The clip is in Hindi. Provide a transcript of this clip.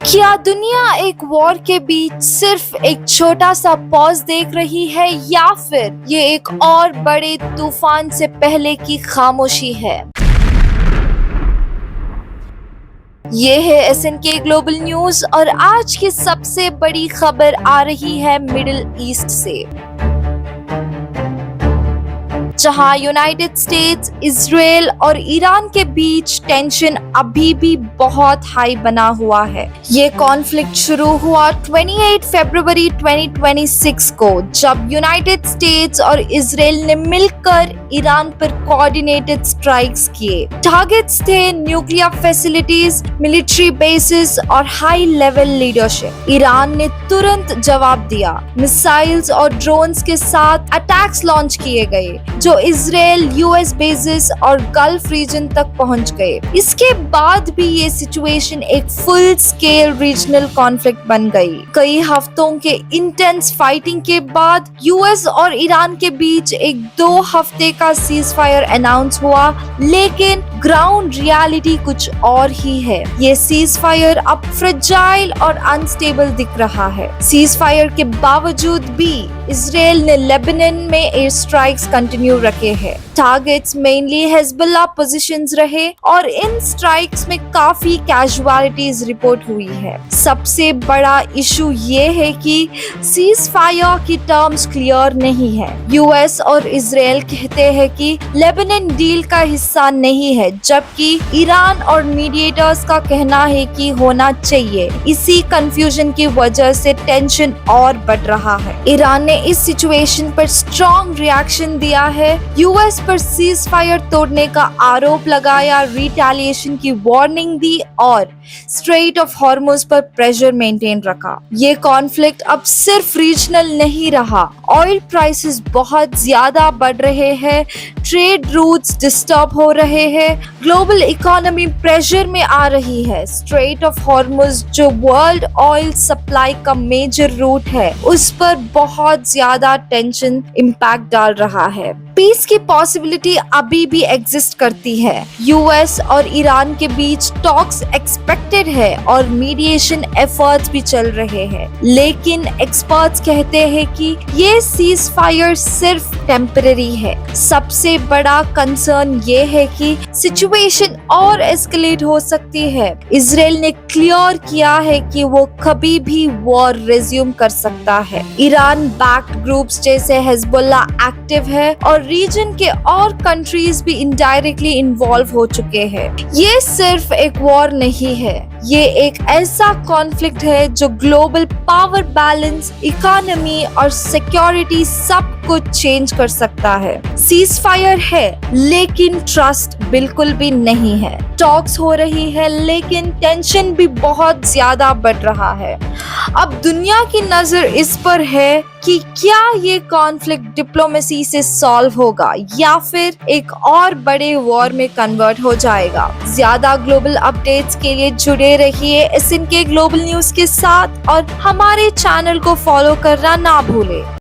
क्या दुनिया एक वॉर के बीच सिर्फ एक छोटा सा पॉज देख रही है या फिर ये एक और बड़े तूफान से पहले की खामोशी है? ये है SNK ग्लोबल न्यूज और आज की सबसे बड़ी खबर आ रही है मिडिल ईस्ट से, जहां यूनाइटेड स्टेट्स, इजराइल और ईरान के बीच टेंशन अभी भी बहुत हाई बना हुआ है। ये कॉन्फ्लिक्ट शुरू हुआ 28 फरवरी 2026 को, जब यूनाइटेड स्टेट्स और इजराइल ने मिलकर ईरान पर कोऑर्डिनेटेड स्ट्राइक्स किए। टारगेट्स थे न्यूक्लियर फैसिलिटीज, मिलिट्री बेसिस और हाई लेवल लीडरशिप। ईरान ने तुरंत जवाब दिया। मिसाइल्स और ड्रोन्स के साथ अटैक्स लॉन्च किए गए जो इजराइल, यूएस बेसिस और गल्फ रीजन तक पहुंच गए। इसके बाद भी ये सिचुएशन एक फुल स्केल रीजनल कॉन्फ्लिक्ट बन गई। कई हफ्तों के इंटेंस फाइटिंग के बाद यूएस और ईरान के बीच एक 2 हफ्ते का सीज फायर अनाउंस हुआ, लेकिन ग्राउंड रियलिटी कुछ और ही है। ये सीज फायर अब फ्रेजाइल और अनस्टेबल दिख रहा है। सीज फायर के बावजूद भी इजराइल ने लेबनान में एयर स्ट्राइक्स कंटिन्यू रखे हैं। टारगेट्स मेनली हिजबुल्लाह पोजीशंस रहे और इन स्ट्राइक्स में काफी कैजुअलिटीज रिपोर्ट हुई है। सबसे बड़ा इशू ये है कि सीज फायर की टर्म्स क्लियर नहीं है। यूएस और इजराइल कहते हैं कि लेबनान डील का हिस्सा नहीं है, जबकि ईरान और मीडिएटर्स का कहना है कि होना चाहिए। इसी कंफ्यूजन की वजह से टेंशन और बढ़ रहा है। ईरान ने इस सिचुएशन पर स्ट्रॉन्ग रिएक्शन दिया है। यूएस पर सीज फायर तोड़ने का आरोप लगाया, रिटेलिएशन की वार्निंग दी और स्ट्रेट ऑफ हॉर्मुज पर प्रेशर मेंटेन रखा। ये कॉन्फ्लिक्ट अब सिर्फ रीजनल नहीं रहा। ऑयल प्राइसेस बहुत ज्यादा बढ़ रहे हैं, ट्रेड रूट्स डिस्टर्ब हो रहे हैं, ग्लोबल इकोनॉमी प्रेशर में आ रही है। स्ट्रेट ऑफ हॉर्मुज जो वर्ल्ड ऑयल सप्लाई का मेजर रूट है, उस पर बहुत ज्यादा टेंशन इम्पैक्ट डाल रहा है। पीस की पॉसिबिलिटी अभी भी एग्जिस्ट करती है। यूएस और ईरान के बीच टॉक्स एक्सपेक्टेड है और मीडिएशन एफर्ट्स भी चल रहे हैं, लेकिन एक्सपर्ट्स कहते हैं कि ये सीज फायर सिर्फ टेम्पररी है। सबसे बड़ा कंसर्न ये है कि सिचुएशन और एस्केलेट हो सकती है। इजराइल ने क्लियर किया है कि वो कभी भी वॉर रिज्यूम कर सकता है। ईरान बैक्ड ग्रुप्स जैसे हिजबुल्लाह एक्टिव है और रीजन के और कंट्रीज भी इनडायरेक्टली इन्वॉल्व हो चुके हैं। ये सिर्फ एक वॉर नहीं है, ये एक ऐसा कॉन्फ्लिक्ट है जो ग्लोबल पावर बैलेंस, इकोनॉमी और सिक्योरिटी सब कुछ चेंज कर सकता है। सीज फायर है लेकिन ट्रस्ट बिल्कुल भी नहीं है। टॉक्स हो रही है लेकिन टेंशन भी बहुत ज्यादा बढ़ रहा है। अब दुनिया की नजर इस पर है कि क्या ये कॉन्फ्लिक्ट डिप्लोमेसी से सॉल्व होगा या फिर एक और बड़े वॉर में कन्वर्ट हो जाएगा। ज्यादा ग्लोबल अपडेट्स के लिए जुड़े रहिए SNK ग्लोबल न्यूज के साथ और हमारे चैनल को फॉलो करना ना भूलें।